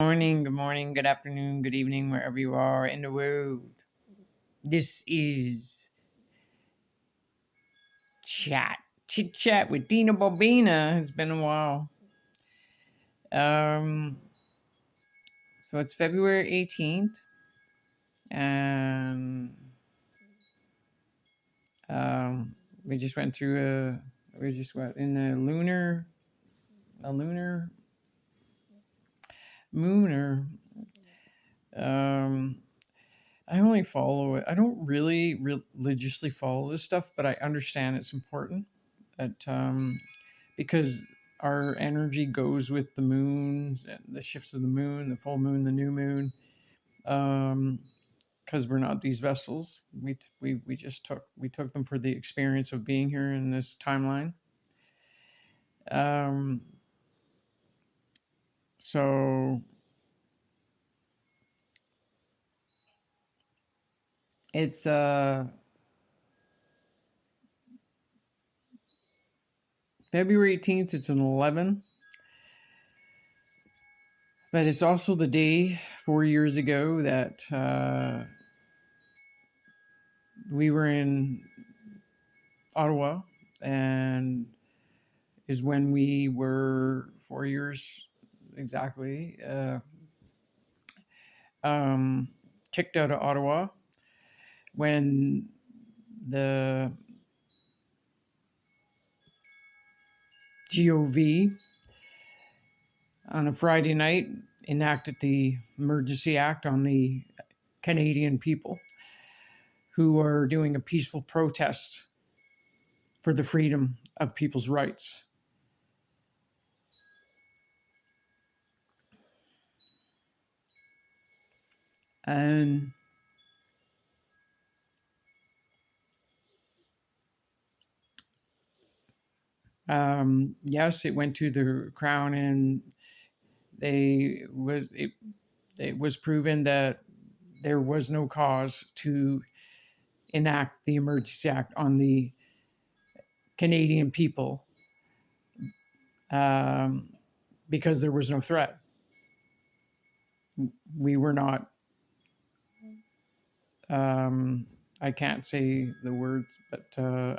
Good morning, good afternoon, good evening, wherever you are in the world. This is Chit Chat with Dina Bobina. It's been a while. Um, so it's February 18th, and we just went through we just went in the lunar mooner. Um, I only follow it. I don't really religiously follow this stuff, but I understand it's important that because our energy goes with the moon, the shifts of the moon, the full moon, the new moon. Because we're not these vessels, we took them for the experience of being here in this timeline. So it's February 18th. It's an 11. But it's also the day 4 years ago that we were in Ottawa, and is when we were 4 years exactly kicked out of Ottawa when the GOV on a Friday night enacted the Emergency Act on the Canadian people who are doing a peaceful protest for the freedom of people's rights. And yes, it went to the Crown, and it was proven that there was no cause to enact the Emergency Act on the Canadian people because there was no threat. We were not. I can't say the words, but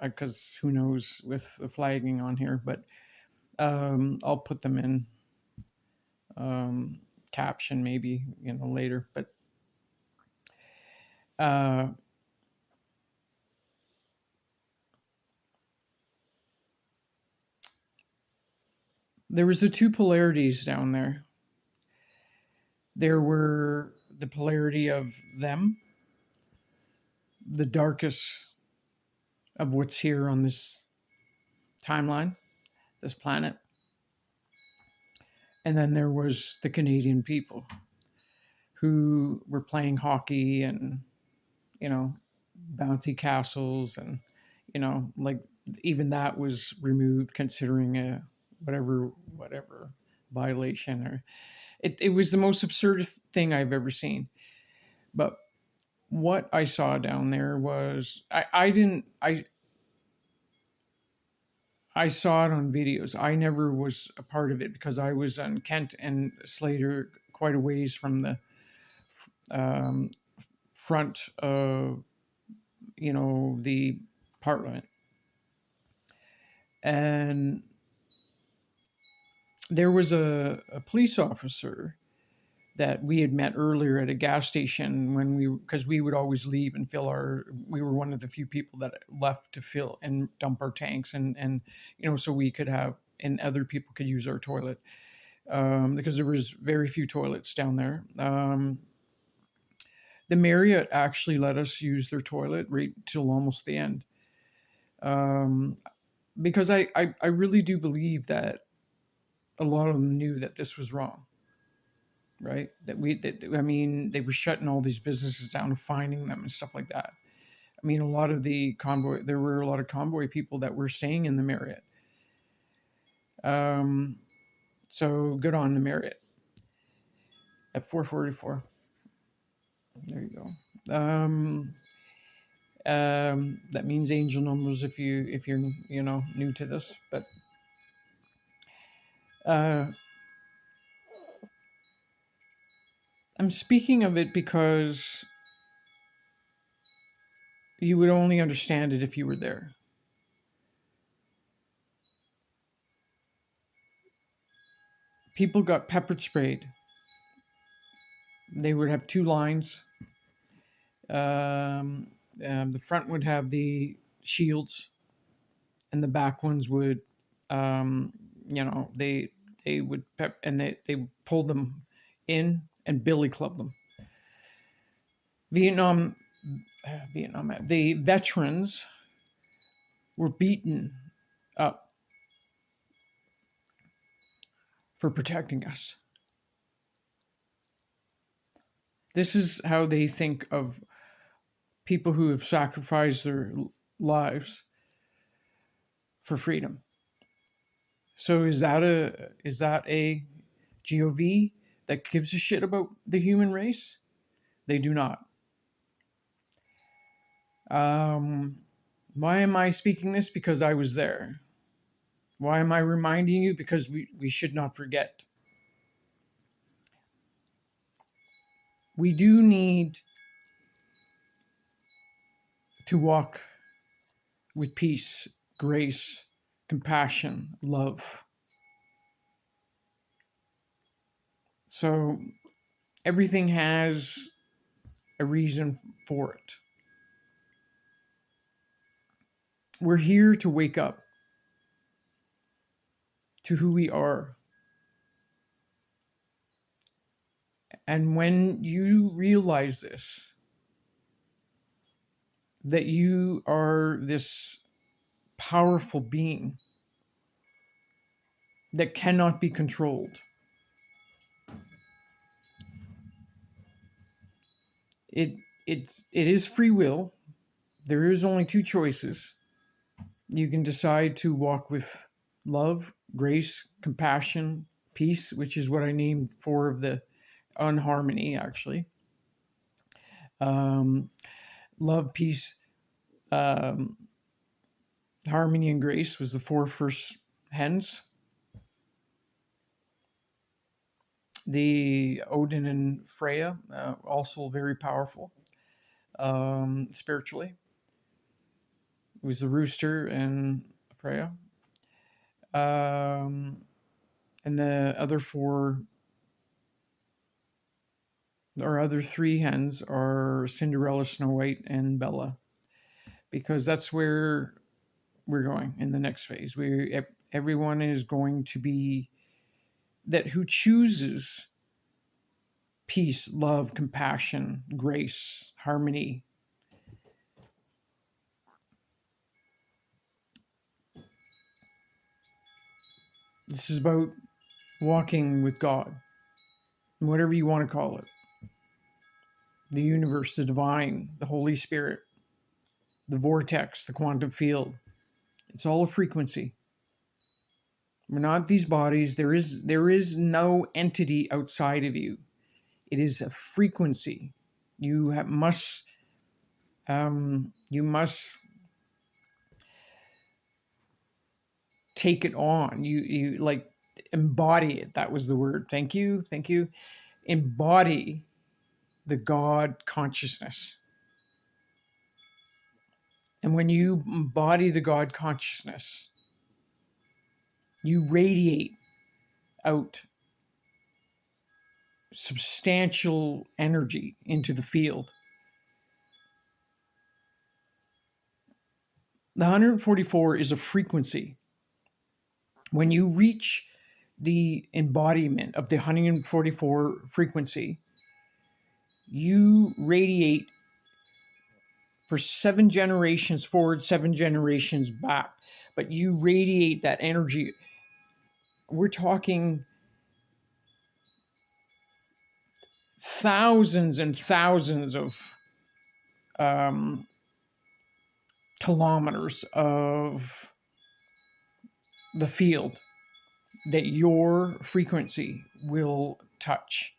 because who knows with the flagging on here, but I'll put them in caption maybe later. But there was the two polarities down there. There were the polarity of them, the darkest of what's here on this timeline, this planet. And then there was the Canadian people who were playing hockey and, bouncy castles, and, like even that was removed considering a whatever violation, or it was the most absurd thing I've ever seen. But what I saw down there was I saw it on videos. I never was a part of it because I was on Kent and Slater, quite a ways from the front of the Parliament. And there was a police officer that we had met earlier at a gas station because we would always leave and we were one of the few people that left to fill and dump our tanks, and so we could have, and other people could use our toilet, because there was very few toilets down there. The Marriott actually let us use their toilet right till almost the end, because I really do believe that a lot of them knew that this was wrong. Right? They were shutting all these businesses down, finding them and stuff like that. I mean, there were a lot of convoy people that were staying in the Marriott. So good on the Marriott at 444. There you go. That means angel numbers if you're new to this, but I'm speaking of it because you would only understand it if you were there. People got pepper sprayed. They would have two lines. The front would have the shields, and the back ones would, they would and they pulled them in and billy clubbed them. The veterans were beaten up for protecting us. This is how they think of people who have sacrificed their lives for freedom. So is that a GOV that gives a shit about the human race? They do not. Why am I speaking this? Because I was there. Why am I reminding you? Because we should not forget. We do need to walk with peace, grace, compassion, love. So everything has a reason for it. We're here to wake up to who we are. And when you realize this, that you are this powerful being that cannot be controlled, it is free will. There is only two choices. You can decide to walk with love, grace, compassion, peace, which is what I named four of the unharmony, actually. Love, peace, harmony, and grace was the four first hens. The Odin and Freya, also very powerful spiritually. It was the rooster and Freya. And the other four, or other three hens are Cinderella, Snow White, and Bella, because that's where we're going in the next phase. Everyone is going to be that who chooses peace, love, compassion, grace, harmony. This is about walking with God, whatever you want to call it. The universe, the divine, the Holy Spirit, the vortex, the quantum field. It's all a frequency. We're not these bodies. There is no entity outside of you. It is a frequency. You must take it on. You like embody it. That was the word. Thank you. Embody the God consciousness. And when you embody the God consciousness, you radiate out substantial energy into the field. The 144 is a frequency. When you reach the embodiment of the 144 frequency, you radiate for 7 generations forward, 7 generations back, but you radiate that energy. We're talking thousands and thousands of kilometers of the field that your frequency will touch.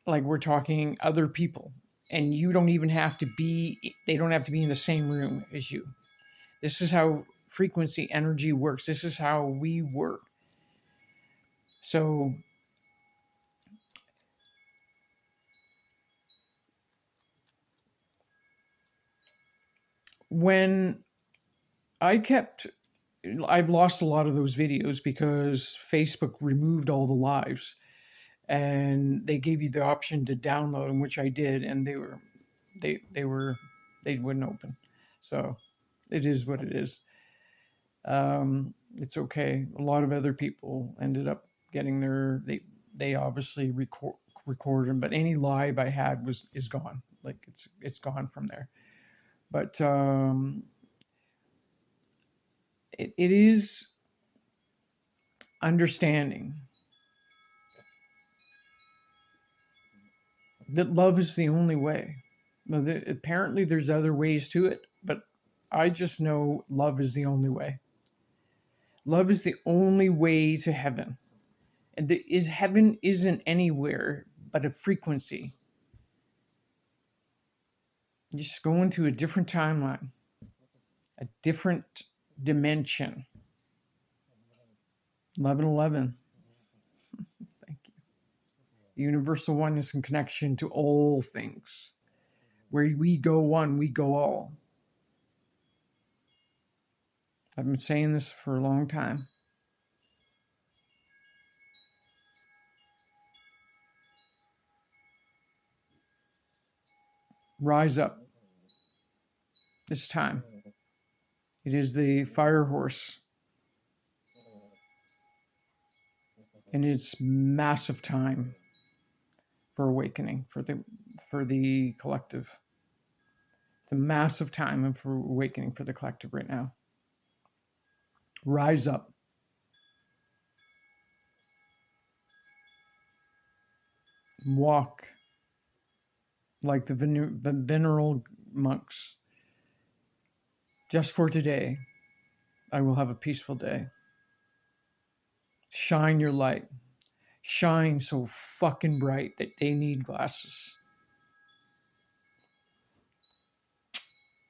Like we're talking other people, and you don't even have to be, they don't have to be in the same room as you. This is how frequency energy works. This is how we work. So when I've lost a lot of those videos because Facebook removed all the lives, and they gave you the option to download them, which I did, and they wouldn't open. So it is what it is. It's okay. A lot of other people ended up getting they obviously recorded them, but any live I had is gone. Like it's gone from there. But it is understanding that love is the only way. Now, apparently, there's other ways to it, but I just know love is the only way. Love is the only way to heaven. And heaven isn't anywhere but a frequency. You just go into a different timeline, a different dimension. 1111. Thank you. Universal oneness and connection to all things. Where we go one, we go all. I've been saying this for a long time. Rise up. It's time. It is the fire horse. And it's massive time for awakening, for the collective. It's a massive time for awakening for the collective right now. Rise up. Walk like the venerable monks. Just for today, I will have a peaceful day. Shine your light. Shine so fucking bright that they need glasses.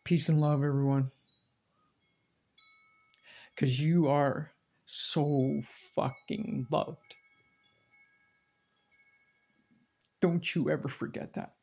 Peace and love, everyone. Because you are so fucking loved. Don't you ever forget that.